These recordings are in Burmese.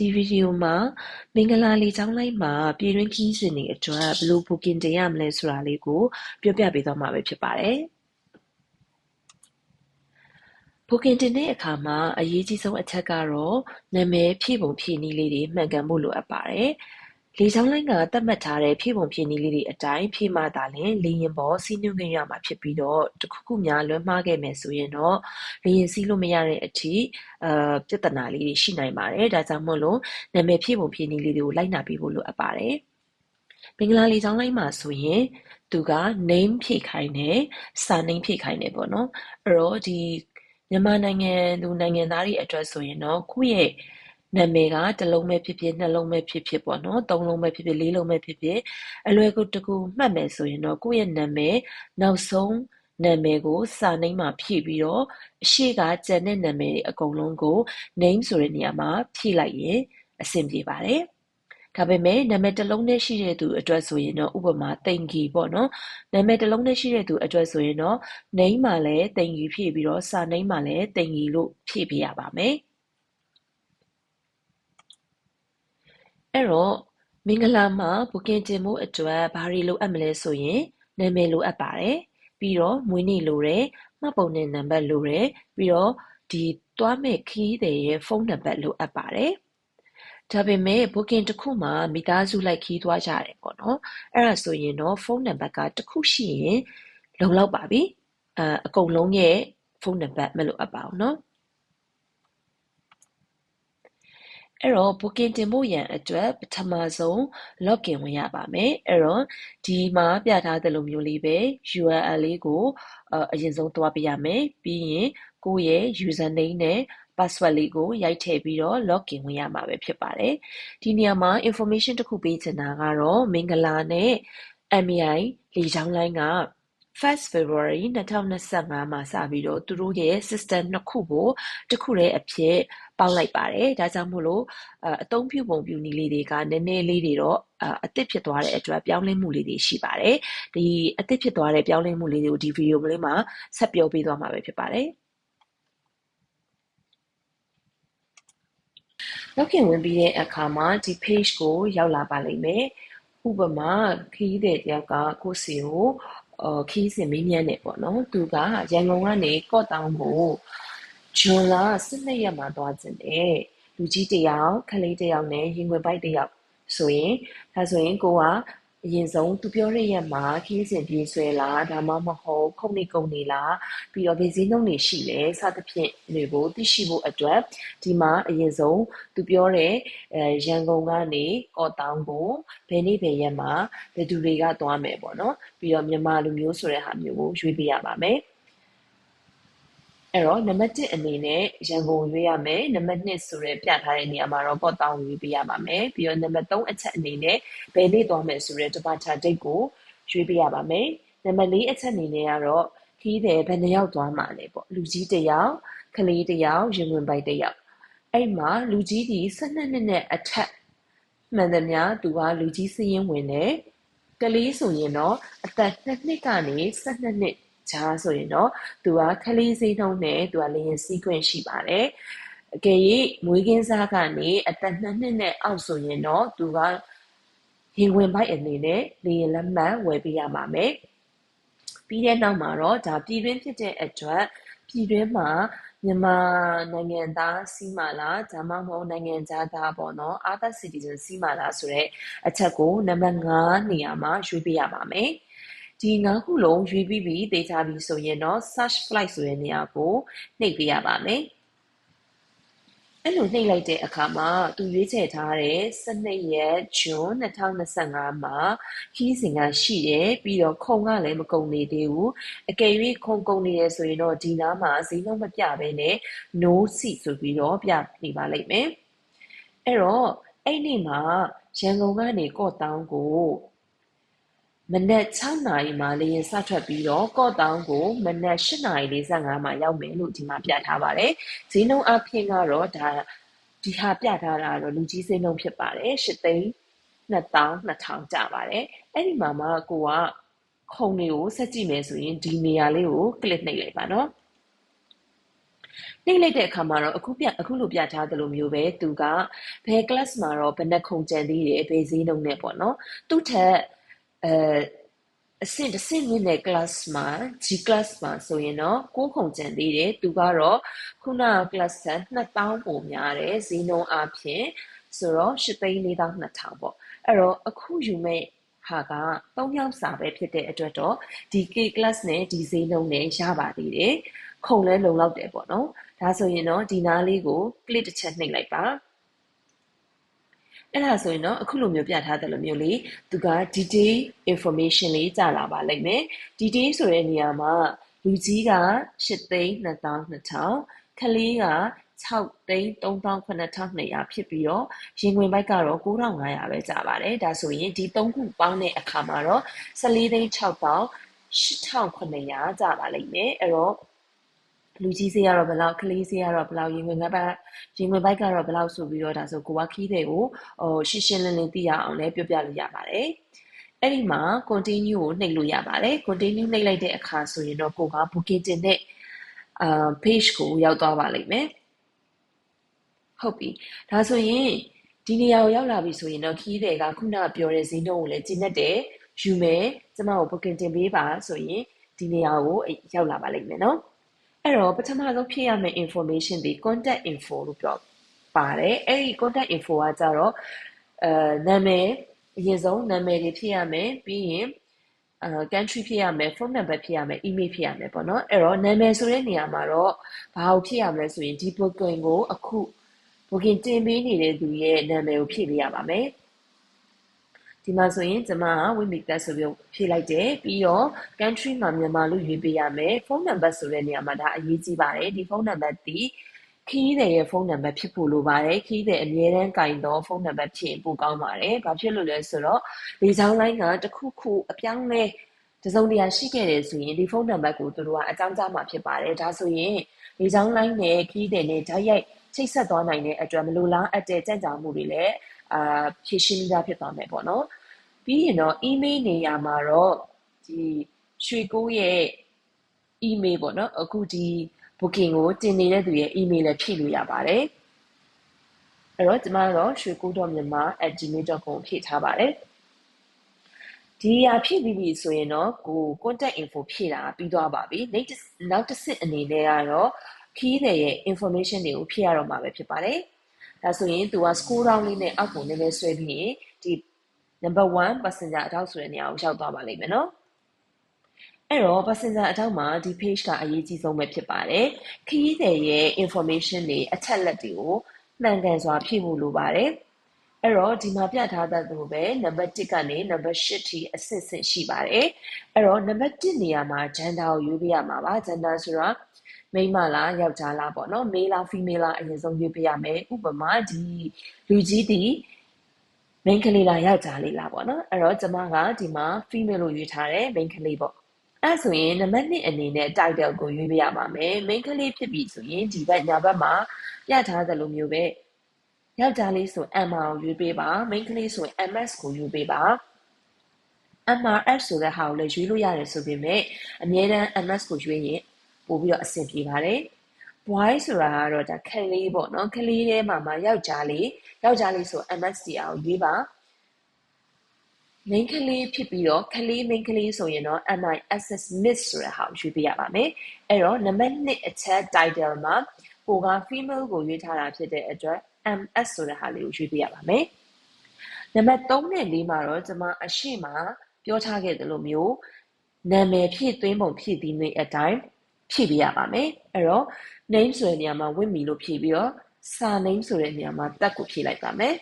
ဒီဗီဒီယိုမှာမင်္ဂလာလေကြောင်းလိုင်းမှာပြည်တွင်းခရီးစဉ်တွေအတွက်ဘယ်လို booking တင်ရမလဲဆိုတာလေးကိုပြောပြပေးသွားမှာပဲဖြစ်ပါတယ်။ booking တင်တဲ့အခါမှာအရေးကြီးဆုံးအချက်ကတော့နာမည်ဖြည့်ပုံဖြည့်နည်းလေးတွေမှန်ကန်ဖို့လိုအပ်ပါတယ်။လေကြောင်းလိုင်းကသတ်မှတ်ထားတဲ့ဖြည့်ပုံဖြည့်နည်းလေးတွေအတိုင်းဖြည့်မှသာလျှင်လေယာဉ်ပေါ်စီးနင်းခွင့်ရမှာဖြစ်ပြီးတော့တစ်ခုခုများလွဲမှားခဲ့မယ်ဆိုရင်တော့လေယာဉ်စီးလို့မရတဲ့အထိပြဿနာလေးတွေရှိနိုင်ပါတယ်။ဒါကြောင့်မို့လို့နာမည်ဖြည့်ပုံဖြည့်နည်းလေးတွေကိုလိုက်နာပေးဖို့လိုအပ်ပါတယ်။မင်္ဂလာလေကြောင်းလိုင်းမှာဆိုရင်သူက name ဖြည့်ခိုင်းတယ်surname ဖြည့်ခိုင်းတယ်ပေါ့နော်။အဲ့တော့ဒီမြန်မာနိုင်ငံသူနိုင်ငံသားတွေအတွက်ဆိုရင်တော့ကိုယ့်ရဲ့နာမည်ကတစ်လုံးပဲဖြစ်ဖြစ်နှလုံးပဲဖြစ်ဖြစ်ပေါ့နော်သုံးလုံးပဲဖြစ်ဖြစ်လေးလုံးပဲဖြစ်ဖြစ်အလွယ်တကူမှတ်မယ်ဆိုရင်တော့ကိုယ့်ရဲ့နာမည်နောက်ဆုံးနာမည်ကိုစာနိမ့်မှာဖြည့်ပြီးတော့အရှိကကျန်တဲ့နာမည်တွေအကုန်လုံးကို name ဆိုတဲ့နေရာမှာဖြည့်လိုက်ရင်အဆင်ပြေပါတယ်။ဒါပေမဲ့နာမည်တစ်လုံးနဲ့ရှိတဲ့သူအတွက်ဆိုရင်တော့ဥပမာတင်ကီပေါ့နော်နာမည်တစ်လုံးနဲ့ရှိတဲ့သူအတွက်ဆိုရင်တော့ name မှာလည်းတင်ကီဖြည့်ပြီးတော့စာ name မှာလည်းတင်ကီလို့ဖြည့်ပေးရပါမယ်အဲ့တော့မင်္ဂလာမှာ booking တင်ဖို့အတွက်ဘာတွေလိုအပ်မလဲဆိုရင်နာမည်လိုအပ်ပါတယ်ပြီးတော့မွေးနေ့လိုတယ်မှတ်ပုံတင်နံပါတ်လိုတယ်ပြီးတော့ဒီသွားမဲ့ခရီးသည်ရဲ့ဖုန်းနံပါတ်လိုအပ်ပါတယ်ဒါပေမဲ့ booking တစ်ခုမှာမိသားစုလိုက်ခီးသွားကြတယ်ပေါ့နော်အဲ့ဒါဆိုရင်တော့ဖုန်းနံပါတ်ကတစ်ခုရှိရင်လုံလောက်ပါပြီအကုန်လုံးရဲ့ဖုန်းနံပါတ်မလိုအပ်ပါဘူးเนาะအဲ့တော့ booking တင်ဖို့ရန်အတွက်ပထမဆုံး login ဝင်ရပါမယ်အဲ့တော့ဒီမှာပြထားသလိုမျိုးလေးပဲ URL လေးကိုအရင်ဆုံးသွားပြရမယ်ပြီးရင်ကိုယ့်ရဲ့ username နဲ့ password လေးကိုရိုက်ထည့်ပြီးတော့ login ဝင်ရမှာပဲဖြစ်ပါတယ်ဒီနေရာမှာ information တစ်ခုပေးချင်တာကတော့မင်္ဂလာနဲ့ MAI လေကြောင်းလိုင်းက 1st February 2025မှာစပြီးတော့သူတို့ရဲ့ system နှစ်ခုကိုတစ်ခုတည်းအဖြစ်ပေါင်းလိုက်ပါတယ်ဒါကြောင့်မို့လို့အသုံးပြုပုံပြုနည်းလေးတွေကနည်းနည်းလေးတွေတော့အသစ်ဖြစ်သွားတဲ့အတွက်ပြောင်းလဲမှုလေးတွေရှိပါတယ်ဒီအသစ်ဖြစ်သွားတဲ့ပြောင်းလဲမှုလေးတွေကိုဒီဗီဒီယိုလေးမှာဆက်ပြောပေးသွားမှာပဲဖြစ်ပါတယ်နောက်ခင်ဝင်ပြီးတဲ့အခါမှာဒီ page ကိုရောက်လာပါလိမ့်မယ်ဥပမာခရီးသည်တယောက်ကကိုယ့်စီကိုခရီးစဉ်မေးမြန်းနေပေါ့နော်သူကရန်ကုန်ကနေကော့တောင်ကိုဇွန်လ12ရက်မှာသွားခြင်းတယ်လူကြီးတယောက်ကလေးတယောက်နဲ့ရင်ခွင်ပိုက်တယောက်ဆိုရင်ဒါဆိုရင်ကိုကအရင်ဆုံးသူပြောတဲ့ရက်မှာခရီးစဉ်ပြေးဆွဲလားဒါမှမဟုတ်ခုန်နေကုန်နေလားပြီးတော့ဗေဇင်းနှုန်းတွေရှိလဲစသဖြင့်တွေကိုသိရှိဖို့အတွက်ဒီမှာအရင်ဆုံးသူပြောတဲ့ရန်ကုန်ကနေကော့တောင်ကိုဘယ်နေ့ဘယ်ရက်မှာဘယ်သူတွေကသွားမယ်ပေါ့နော်ပြီးတော့မြန်မာလူမျိုးဆိုတဲ့ဟာမျိုးကိုရွေးပေးရပါမယ်အဲ့တော့နံပါတ်1အနေနဲ့ရန်ကုန်ရွေးရမယ်နံပါတ်2ဆိုရဲပြထားတဲ့နေရာမှာတော့ကော့တောင်ရွေးပေးရပါမယ်ပြီးတော့နံပါတ်3အချက်အနေနဲ့ဘယ်နေ့သွားမယ်ဆိုရဲ departure date ကိုရွေးပေးရပါမယ်နံပါတ်4အချက်အနေနဲ့ကတော့ခီးတယ်ဘယ်နှယောက်သွားမှာလဲပေါ့လူကြီးတစ်ယောက်ကလေးတစ်ယောက်ရင်ဝင်ပိုက်တစ်ယောက်အဲ့မှာလူကြီးဒီ12နှစ်နဲ့အထက်မှန်သမျှသူကလူကြီးစည်ရင်ဝင်တယ်ကလေးဆိုရင်တော့အသက်2နှစ်ကနေ12နှစ်ကြားဆိုရင်တော့သူကခလေးစည်းနှုံးနဲ့သူကလေရင်စီးခွင့်ရှိပါတယ်အကယ်၍မွေးကင်းစားကနေအသက်2နှစ်နဲ့အောက်ဆိုရင်တော့သူကရင်ဝင်ပိုက်အနေနဲ့လေရင်လက်မှတ်ဝယ်ပေးရပါမယ်ပြီးတဲ့နောက်မှာတော့ဒါပြည်တွင်းဖြစ်တဲ့အတွက်ပြည်တွင်းမှာမြန်မာနိုင်ငံသားစီးမှလားဒါမှမဟုတ်နိုင်ငံသားပေါ့နော် other citizen စီးမှလားဆိုတော့အချက်ကိုနံပါတ်5နေရာမှာရွေးပေးရပါမယ်ဒီ9ခုလုံးရွေးပြီးပြီသေချာပြီဆိုရင်တော့ search flight ဆိုတဲ့နေရာကိုနှိပ်ပေးရပါမယ်အဲ့လိုနှိပ်လိုက်တဲ့အခါမှာသူရွေးချယ်ထားတဲ့12ရက်ဇွန်2025မှာခီးစဉ်ကရှိတယ်ပြီးတော့ခုံကလည်းမကုန်နေသေးဘူးအကယ်၍ခုံကုန်နေရဆိုရင်တော့ဒီနားမှာဈေးနှုန်းမပြဘဲနဲ့ no seat ဆိုပြီးတော့ပြနေပါလိမ့်မယ်အဲ့တော့အဲ့ဒီမှာရန်ကုန်ကနေကော့တောင်ကိုမနက်6နာရီမှာလေယာဉ်စထွက်ပြီးတော့ကော့တောင်ကိုမနက်8:45မှာရောက်မယ်လို့ဒီမှာပြထားပါတယ်ဈေးနှုန်းအပြင်ကတော့ဒါဒီဟာပြထားတာတော့လူကြီးဈေးနှုန်းဖြစ်ပါတယ်8,200,000ကျပါတယ်အဲ့ဒီမှာမှကိုကခုံတွေကိုဆက်ကြည့်မယ်ဆိုရင်ဒီနေရာလေးကို click နှိပ်လိုက်ပါနော် နှိပ်လိုက်တဲ့အခါမှာတော့အခုလိုပြထားသလိုမျိုးပဲသူကဘယ် class မှာတော့ဘယ်နှခုံကျန်သေးတယ်ဘယ်ဈေးနှုန်းနဲ့ပေါ့နော်သူ့ထက်အဆင့်တစ်ဆင့်မြင့်တဲ့ class မှာ G class မှာဆိုရင်တော့6ခုံကျန်သေးတယ်သူကတော့ခုနက class ထက်2000ပိုများတယ်ဈေးနှုန်းအပြင်ဆိုတော့8,4200ပေါ့အဲ့တော့အခုယူမဲ့ဟာက3ယောက်စာပဲဖြစ်တဲ့အတွက်တော့ဒီ K class နဲ့ဒီဈေးနှုန်းနဲ့ရပါသေးတယ်ခုံလဲလုံလောက်တယ်ပေါ့နော်ဒါဆိုရင်တော့ဒီနားလေးကို click တစ်ချက်နှိပ်လိုက်ပါအဲ့ဒါဆိုရင်တော့အခုလိုမျိုးပြထားတယ်လို့မျိုးလေသူက detail information လေးကြာလာပါလိမ့်မယ် detail ဆိုတဲ့နေရာမှာလူကြီးက8,22,000ခလေးက6,39,200ဖြစ်ပြီးတော့ရင်ဝင်ဘက်ကတော့9,500ပဲကြာပါတယ်ဒါဆိုရင်ဒီ3ခုပေါင်းတဲ့အခါမှာတော့14,600,8,900ကြာပါလိမ့်မယ်အဲ့တော့လူကြီးစေးကတော့ဘယ်လောက်ခလေးစေးကတော့ဘယ်လောက်ရင်ဝင်ဘက်ကတော့ဘယ်လောက်ဆိုပြီးတော့ဒါဆိုကိုကခီးတွေကိုရှင်းရှင်းလင်းလင်းသိရအောင်လည်းပြောပြလို့ရပါတယ်အဲ့ဒီမှာ continue ကိုနှိပ်လို့ရပါတယ် continue နှိပ်လိုက်တဲ့အခါဆိုရင်တော့ကိုက booking တင်တဲ့page ကိုရောက်သွားပါလိမ့်မယ်ဟုတ်ပြီဒါဆိုရင်ဒီနေရာကိုရောက်လာပြီဆိုရင်တော့ခီးတွေကခုနကပြောတဲ့ဈေးနှုန်းကိုလည်းကျင့်တတ်တယ်ယူမယ်ကျမကို booking တင်ပေးပါဆိုရင်ဒီနေရာကိုရောက်လာပါလိမ့်မယ်နော်အဲ့တော့ပထမဆုံးဖြည့်ရမယ့် information ဒီ contact info လို့ပြောပါတယ်အဲ့ဒီ contact info ကကြတော့နာမည်အရင်ဆုံးနာမည်တွေဖြည့်ရမယ်ပြီးရင် country ဖြည့်ရမယ် phone number ဖြည့်ရမယ် email ဖြည့်ရမယ်ပေါ့နော်အဲ့တော့နာမည်ဆိုတဲ့နေရာမှာတော့ဘာကိုဖြည့်ရမလဲဆိုရင်ဒီ booking ကိုအခု booking တင်ပေးနေတဲ့သူရဲ့နာမည်ကိုဖြည့်ပေးရပါမယ်ဒီမှာဆိုရင်ကျွန်မက Wimictat ဆိုပြီးဖြည့်လိုက်တယ်ပြီးတော့ country မှာမြန်မာလို့ရွေးပေးရမယ် phone number ဆိုတဲ့နေရာမှာဒါအရေးကြီးပါတယ်ဒီ phone number ဒီခီးတဲ့ရဲ့ဖုန်းနံပါတ်ဖြစ်ဖို့လိုပါတယ်ခီးတဲ့အမြဲတမ်းကင်တော့ဖုန်းနံပါတ်ဖြစ်ရင်ပိုကောင်းပါတယ်ဘာဖြစ်လို့လဲဆိုတော့လေချောင်းလိုင်းကတစ်ခုခုအပြောင်းလဲတစုံတရာရှိခဲ့တယ်ဆိုရင်ဒီဖုန်းနံပါတ်ကိုသူတို့ကအကြောင်းကြားမှာဖြစ်ပါတယ်ဒါဆိုရင်လေချောင်းလိုင်းနဲ့ခီးတဲ့နဲ့ဓာတ်ရိုက်ချိတ်ဆက်သွားနိုင်တဲ့အတွက်မလိုလားအပ်တဲ့ကြံ့ကြာမှုတွေလည်းဖြည့်ရှင်းပြီးသားဖြစ်သွားမယ်ပေါ့နော်ပြီးရင်တော့ email နေရာမှာတော့ဒီရွှေကိုရဲ့ email ပေါ့နော်အခုဒီ booking ကိုတင်နေတဲ့သူရဲ့ email လည်းဖြည့်လို့ရပါတယ်အဲ့တော့ကျွန်မတို့ရွှေကို.myanmar@gmail.com ဖြည့်ထားပါတယ်ဒီအဖြစ်ပြီးပြီဆိုရင်တော့ကို contact info ဖြည့်တာပြီးသွားပါပြီနောက်တစ်ဆင့်အနေနဲ့ကတော့ခီးတဲ့ရဲ့ information တွေကိုဖြည့်ရတော့မှာပဲဖြစ်ပါတယ်ဒါဆိုရင်သူက scroll down လေးနဲ့အောက်ကိုနည်းနည်းဆွဲပြီးရင်ဒီ number 1 passenger အထောက်ဆိုတဲ့နေရာကိုရောက်သွားပါလိမ့်မယ်နော်အဲ့တော့ passenger အထောက်မှာဒီ page ကအရေးကြီးဆုံးပဲဖြစ်ပါတယ်ခရီးသည်ရဲ့ information တွေအချက်လက်တွေကိုမှန်ကန်စွာဖြည့်ဖို့လိုပါတယ်အဲ့တော့ဒီမှာပြထားတဲ့သူပဲ number 1ကနေ number 8ထိအဆင့်ဆင့်ရှိပါတယ်အဲ့တော့ number 1နေရာမှာ gender ကိုရွေးပေးရမှာပါ gender ဆိုတာမိန်းမလားယောက်ျားလားပေါ့နော် male လား female လားအရင်ဆုံးရွေးပေးရမယ်ဥပမာဒီလူကြီးဒီမိန်းကလေးလားယောက်ျားလေးလားပေါ့နော်အဲ့တော့ကျွန်မကဒီမှာ female လို့ရွေးထားတယ်မိန်းကလေးပေါ့အဲ့ဆိုရင်နံပါတ်2အနေနဲ့ title ကိုရွေးပေးရပါမယ်မိန်းကလေးဖြစ်ပြီဆိုရင်ဒီဘက်ညာဘက်မှာပြထားသလိုမျိုးပဲယောက်ျားလေးဆို MR ကိုရွေးပေးပါမိန်းကလေးဆို MS ကိုရွေးပေးပါ MRS ဆိုတဲ့ဟာကိုလည်းရွေးလို့ရတယ်ဆိုပေမဲ့အမြဲတမ်း MS ကိုရွေးရင်ပို့ပြီးတော့အဆင်ပြေပါတယ် boy ဆိုတာကတော့ဒါခလေးပေါ့နော်ခလေးထဲမှာယောက်ျားလေးဆို MSDR ကိုရွေးပါမိန်းကလေးဖြစ်ပြီးတော့ခလေးမိန်းကလေးဆိုရင်တော့ MISS Miss ဆိုတဲ့ဟာကိုရွေးပေးရပါမယ်အဲ့တော့နံပါတ်2အချက် title မှာကိုက female ကိုရွေးထားတာဖြစ်တဲ့အတွက် MS ဆိုတဲ့ဟာလေးကိုရွေးပေးရပါမယ်နံပါတ်3နဲ့4မှာတော့ကျွန်မအရှိမပြောထားခဲ့သလိုမျိုးနာမည်ဖြည့်သွင်းပုံဖြည့်ပြီးနေအတိုင်းဖြည့်ပေးရပါမယ်အဲ့တော့ name ဆိုတဲ့နေရာမှာဝင့်မီလို့ဖြည့်ပြီးတော့ surname ဆိုတဲ့နေရာမှာတက်ကိုဖြည့်လိုက်ပါမယ်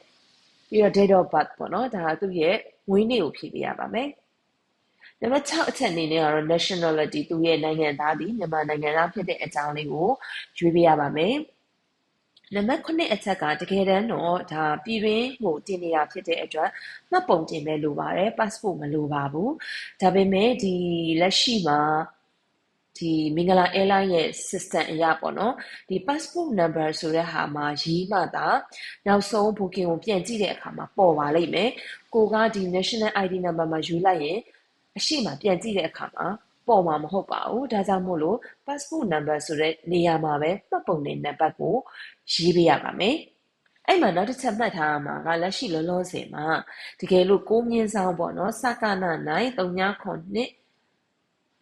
ပြီးတော့ date of birth ပေါ့နော်ဒါကသူ့ရဲ့မွေးနေ့ကိုဖြည့်ပေးရပါမယ်နံပါတ်6အချက်အနေနဲ့ကတော့ nationality သူ့ရဲ့နိုင်ငံသားဒီမြန်မာနိုင်ငံသားဖြစ်တဲ့အကြောင်းလေးကိုရွေးပေးရပါမယ်နံပါတ်9အချက်ကတကယ်တမ်းတော့ဒါပြည်တွင်းကိုတင်နေတာဖြစ်တဲ့အတွက်မှတ်ပုံတင်မဲ့လိုပါတယ် passport မလိုပါဘူးဒါပေမဲ့ဒီလက်ရှိမှာဒီမင်္ဂလာ airline ရဲ့ system အရပေါ့နော်ဒီ passport number ဆိုတဲ့ဟာမှာရေးမှသာနောက်ဆုံး booking ကိုပြန်ကြည့်တဲ့အခါမှာပေါ်ပါလိမ့်မယ်ကိုကဒီ national ID number မှာယူလိုက်ရင်အရှိမပြန်ကြည့်တဲ့အခါမှာ ပေါ်မှာမဟုတ်ပါဘူးဒါကြောင့်မို့လို့ passport number ဆိုတဲ့နေရာမှာပဲမှတ်ပုံတင်နံပါတ်ကိုရေးပေးရပါမယ်အဲ့မှာနောက်တစ်ချက်မှတ်ထားရမှာကလက်ရှိလောလောဆယ်မှာတကယ်လို့6မြင်းဆောင်ပေါ့နော်စကနနိုင်39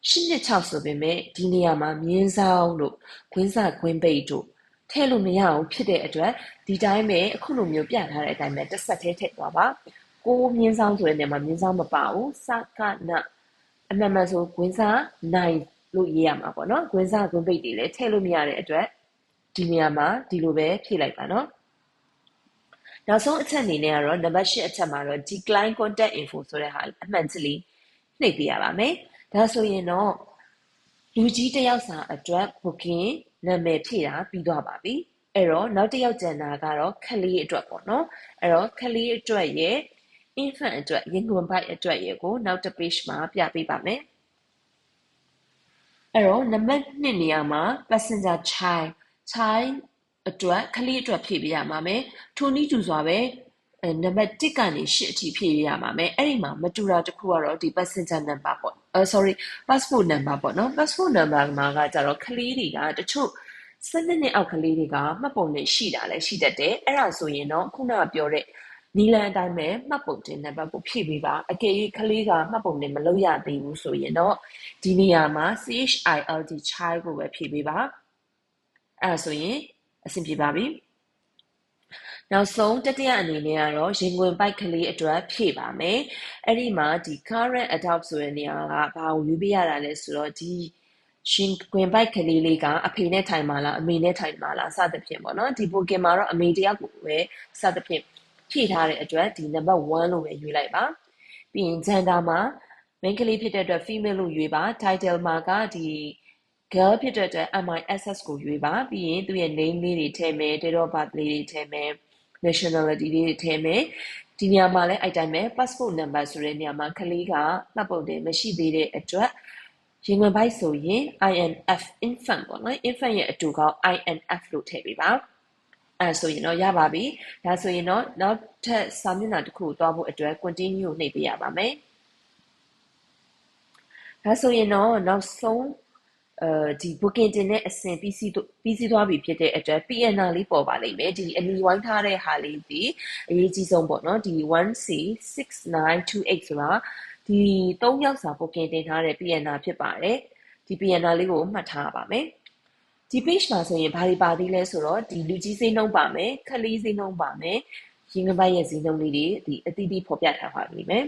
ရှစ်နှစ်6ဆိုပေမဲ့ဒီနေရာမှာမြင်းဆောင်လို့ခွင်းစခွင်းပိတ်တို့ထည့်လို့မရဘူးဖြစ်တဲ့အတွက်ဒီတိုင်းပဲအခုလိုမျိုးပြထားတဲ့အတိုင်းပဲတစ်ဆက်တည်းထည့်သွားပါ6မြင်းဆောင်ဆိုတဲ့နေရာမှာမြင်းဆောင်မပါဘူးစကနအမှန်မှန်ဆိုခွင်းစနိုင်လို့ရေးရမှာပေါ့နော်ခွင်းစခွင်းပိတ်တွေလည်းထည့်လို့မရတဲ့အတွက်ဒီနေရာမှာဒီလိုပဲဖြည့်လိုက်ပါနော်နောက်ဆုံးအချက်အနေနဲ့ကတော့နံပါတ်8အချက်မှာတော့ decline contact info ဆိုတဲ့ဟာအမှန်ချလေးနှိပ်ပေးရပါမယ်ဒါဆိုရင်တော့လူကြီးတစ်ယောက်စာအတွက် booking နာမည်ဖြည့်တာပြီးသွားပါပြီအဲ့တော့နောက်တစ်ယောက်ကျန်တာကတော့ခလေးအတွက်ပေါ့နော်အဲ့တော့ခလေးအတွက်ရဲ့ infant အတွက်ရင်ခွင်ပိုက်အတွက်ရဲ့ကိုနောက်တစ် page မှာပြပေးပါမယ်အဲ့တော့နံပါတ်2နေရာမှာ passenger child အတွက်ခလေးအတွက်ဖြည့်ပေးရမှာမယ်ထိုနည်းတူစွာပဲနံပါတ်1ကနေ8အထိဖြည့်ရမှာမယ်အဲ့ဒီမှာမတူတာတစ်ခုကတော့ဒီ passenger number ပေါ့passport number ပေါ့နော် passport number မှာကကြတော့ခလေးတွေကတချို့12နှစ်အောက်ကလေးတွေကမှတ်ပုံတင်ရှိတာလည်းရှိတတ်တယ်အဲ့ဒါဆိုရင်တော့ခုနကပြောတဲ့နီလန်အတိုင်းပဲမှတ်ပုံတင်နံပါတ်ကိုဖြည့်ပေးပါအကယ်၍ခလေးကမှတ်ပုံတင်မလုပ်ရသေးဘူးဆိုရင်တော့ဒီနေရာမှာ child child ကိုပဲဖြည့်ပေးပါအဲ့ဒါဆိုရင်အဆင်ပြေပါပြီနောက်ဆုံးတတိယအနေနဲ့ကတော့ရင်ခွင်ပိုက်ကလေးအတွက်ဖြည့်ပါမယ်အဲ့ဒီမှာဒီ current adult ဆိုတဲ့နေရာကဘာကိုရွေးပေးရတာလဲဆိုတော့ဒီရှင်ခွင်ပိုက်ကလေးလေးကအဖေနဲ့ထိုင်ပါလားအမေနဲ့ထိုင်ပါလားစသဖြင့်ပေါ့နော်ဒီ booking မှာတော့အမေတယောက်ကိုပဲစသဖြင့်ဖြည့်ထားတဲ့အတွက်ဒီ number 1လို့ပဲရွေးလိုက်ပါပြီးရင် gender မှာ main ကလေးဖြစ်တဲ့အတွက် female လို့ရွေးပါ title မှာကဒီ girl ဖြစ်တဲ့အတွက် MISS ကိုရွေးပါပြီးရင်သူ့ရဲ့ name လေးတွေထည့်မယ် date of birth လေးတွေထည့်မယ် nationality လေးတွေထည့်မယ်ဒီနေရာမှာလည်းအဲ့တိုင်းပဲ passport number ဆိုတဲ့နေရာမှာကလေးကမှတ်ပုံတင်မရှိသေးတဲ့အတွက်ရင်ခွင်ပိုက်ဆိုရင် INF infant ပေါ့နော် infant ရဲ့အတူကောက် INF လို့ထည့်ပေးပါအဲ့ဆိုရင်တော့ရပါပြီဒါဆိုရင်တော့နောက်ထပ်စာမျက်နှာတစ်ခုကိုသွားဖို့အတွက် continue ကိုနှိပ်ပေးရပါမယ်ဒါဆိုရင်တော့နောက်ဆုံးဒီ booking တင်တဲ့အဆင့်ပြီးစီးသွားပြီဖြစ်တဲ့အတွက် PNR လေးပေါ်ပါလိမ့်မယ်ဒီအနီဝိုင်းထားတဲ့ဟာလေးဒီအရေးကြီးဆုံးပေါ့နော်ဒီ 1C6928 ဆိုတာဒီ3ယောက်စာ booking တင်ထားတဲ့ PNR ဖြစ်ပါတယ်ဒီ PNR လေးကိုမှတ်ထားပါမယ်ဒီ page မှာဆိုရင်ဘာတွေပါသေးလဲဆိုတော့ဒီလူကြီးစိမ်းနှုံးပါမယ်ခလေးစိမ်းနှုံးပါမယ်ရင်ခွင်ပိုက်ရဲ့စိမ်းနှုံးလေးတွေဒီအသီးသီးဖော်ပြထားပါလိမ့်မယ်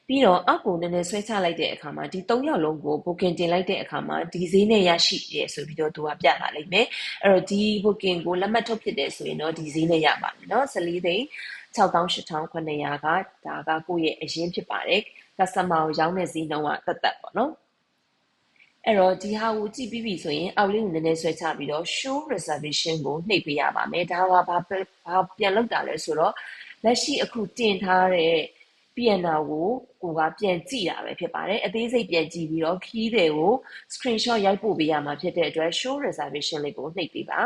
ပြီးတော့အောက်ကိုနည်းနည်းဆွဲချလိုက်တဲ့အခါမှာဒီ3ယောက်လုံးကို booking တင်လိုက်တဲ့အခါမှာဒီဈေးနဲ့ရရှိရဲဆိုပြီးတော့သူကပြလာလိမ့်မယ်အဲ့တော့ဒီ booking ကိုလက်မှတ်ထုတ်ဖြစ်တယ်ဆိုရင်တော့ဒီဈေးနဲ့ရပါမယ်เนาะ14သိန်း68,900ကဒါကကိုယ့်ရဲ့အရင်ဖြစ်ပါတယ် customer ကိုရောင်းတဲ့ဈေးနှုန်းကတက်ပေါ့နော်အဲ့တော့ဒီဟာကိုကြည့်ပြီးပြီဆိုရင်အောက်လေးကိုနည်းနည်းဆွဲချပြီးတော့ show reservation ကိုနှိပ်ပေးရပါမယ်ဒါကဘာပြန်လုပ်တာလဲဆိုတော့လက်ရှိအခုတင်ထားတဲ့ PNR ကိုကပြန်ကြည့်တာပဲဖြစ်ပါတယ်အသေးစိတ်ပြန်ကြည့်ပြီးတော့ခီးတွေကို screenshot ရိုက်ပို့ပေးရမှာဖြစ်တဲ့အတွက် show reservation လေးကိုနှိပ်ပေးပါ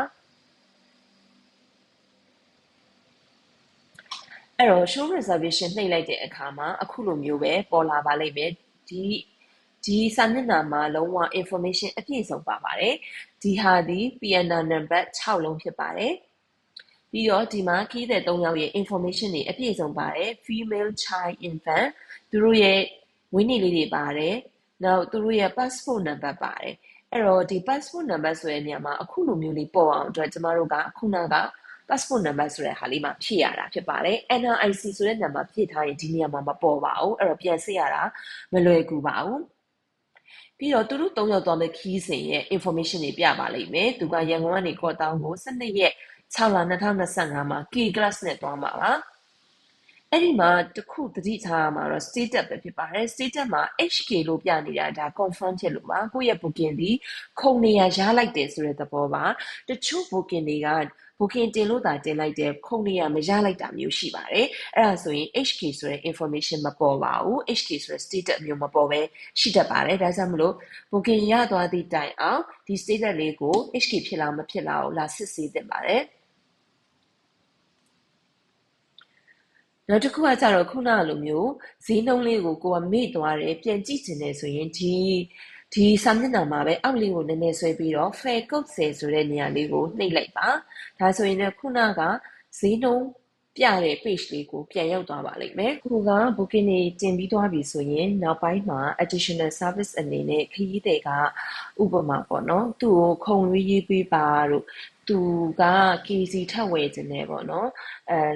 အဲ့တော့ show reservation နှိပ်လိုက်တဲ့အခါမှာအခုလိုမျိုးပဲပေါ်လာပါလိမ့်မယ်ဒီစာမျက်နှာမှာလုံးဝ information အပြည့်စုံပါပါတယ်ဒီဟာဒီ PNR number 6လုံးဖြစ်ပါတယ်ပြီးတော့ဒီမှာခီးတဲ့3ယောက်ရဲ့ information တွေအပြည့်စုံပါတယ် female child infant သူတို့ရဲ့ဝင်းနေလေးတွေပါတယ်နောက်သူတို့ရဲ့ passport number ပါတယ်အဲ့တော့ဒီ passport number ဆိုတဲ့နေရာမှာအခုလိုမျိုးလေးပေါ်အောင်အတွက်ကျမတို့ကခုနက passport number ဆိုတဲ့ဟာလေးမှာဖြည့်ရတာဖြစ်ပါတယ် NRIC ဆိုတဲ့ number ဖြည့်ထားရင်ဒီနေရာမှာမပေါ်ပါဘူးအဲ့တော့ပြန်စစ်ရတာမလွယ်ကူပါဘူးပြီးတော့သူတို့3ယောက်သွားမဲ့ခီးစဉ်ရဲ့ information တွေပြပါလိမ့်မယ်သူကရန်ကုန်ကနေကော့တောင်းကို12ရက်6လ2025မှာ K class နဲ့သွားမှာပါအဲ့ဒီမှာတခုသတိထားရမှာတော့ status ပဲဖြစ်ပါတယ် status မှာ HK လို့ပြနေတာဒါ confirm ဖြစ်လို့ပါကိုယ့်ရဲ့ booking ဒီခုံနေရရလိုက်တယ်ဆိုတဲ့သဘောပါတချို့ booking တွေက booking တင်လို့သာတင်လိုက်တယ်ခုံနေရမရလိုက်တာမျိုးရှိပါတယ်အဲ့ဒါဆိုရင် HK ဆိုတဲ့ information မပေါ်ပါဘူး HK ဆိုတဲ့ status မျိုးမပေါ်ပဲရှိတတ်ပါတယ်ဒါကြောင့်မလို့ booking ရသွားသည့်တိုင်အောင်ဒီ status လေးကို HK ဖြစ်လားမဖြစ်လားကိုလာစစ်ဆေးသင့်ပါတယ် နောက်တစ်ခုကကြတော့ခုနကလိုမျိုးဈေးနှုန်းလေးကိုကိုကမေ့သွားတယ်ပြန်ကြည့်ချင်တယ်ဆိုရင်ဒီစာမျက်နှာမှာပဲအောက်လေးကိုနည်းနည်းဆွဲပြီးတော့ fair code 10ဆိုတဲ့နေရာလေးကိုနှိပ်လိုက်ပါဒါဆိုရင်လည်းခုနကဈေးနှုန်းပြတဲ့ page လေးကိုပြန်ရောက်သွားပါလိမ့်မယ်ခုက booking တွေတင်ပြီးသွားပြီဆိုရင်နောက်ပိုင်းမှာ additional service အနေနဲ့ခရီးသည်ကဥပမာပေါ့နော်သူ့ကိုခုံရေးပေးပါတို့သူက KC ထပ်ဝယ်ခြင်းနဲ့ပေါ့နော်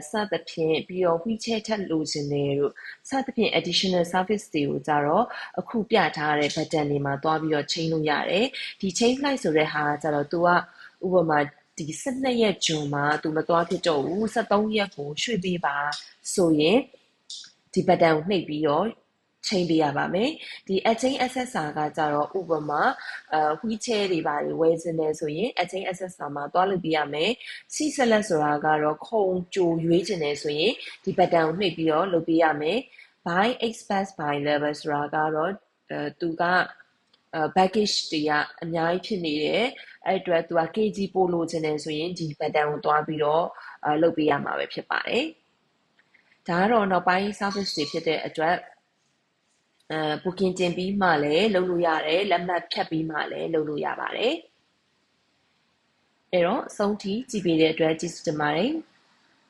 စသဖြင့်ပြီးတော့ wheelchair ထပ်လိုချင်တယ်တို့စသဖြင့် additional service တွေကိုကြတော့အခုပြထားတဲ့ button တွေမှာတွားပြီးတော့ချိန်လို့ရတယ်ဒီ change flight ဆိုတဲ့ဟာကကြတော့ तू ကဥပမာဒီ12ရက်ဂျွန်မှာ तू မတွားဖြစ်တော့ဘူး13ရက်ကိုရွှေ့ပေးပါဆိုရင်ဒီ button ကိုနှိပ်ပြီးတော့ချိန်ပေးရပါမယ်ဒီ exchange SSR ကကြတော့ဥပမာwheelchair တွေပါဝယ်စင်တယ်ဆိုရင် exchange SSR မှာတွားလုပ်ပေးရမယ် C select ဆိုတာကတော့ခုံကြိုရွေးချင်တယ်ဆိုရင်ဒီ button ကိုနှိပ်ပြီးတော့လုပ်ပေးရမယ် by express by level ဆိုတာကတော့သူကbaggage တွေကအများကြီးဖြစ်နေတယ်အဲ့အတွက်သူက kg ပို့လို့ချင်တယ်ဆိုရင်ဒီ button ကိုတွားပြီးတော့လုပ်ပေးရမှာပဲဖြစ်ပါတယ်ဒါကတော့နောက်ပိုင်း service တွေဖြစ်တဲ့အတွက်booking တင်ပြီးမှလည်းလုပ်လို့ရတယ်လက်မှတ်ဖြတ်ပြီးမှလည်းလုပ်လို့ရပါတယ်အဲ့တော့အဆုံးထိကြည့်ပေးတဲ့အတွက်ကျေးဇူးတင်ပါတယ်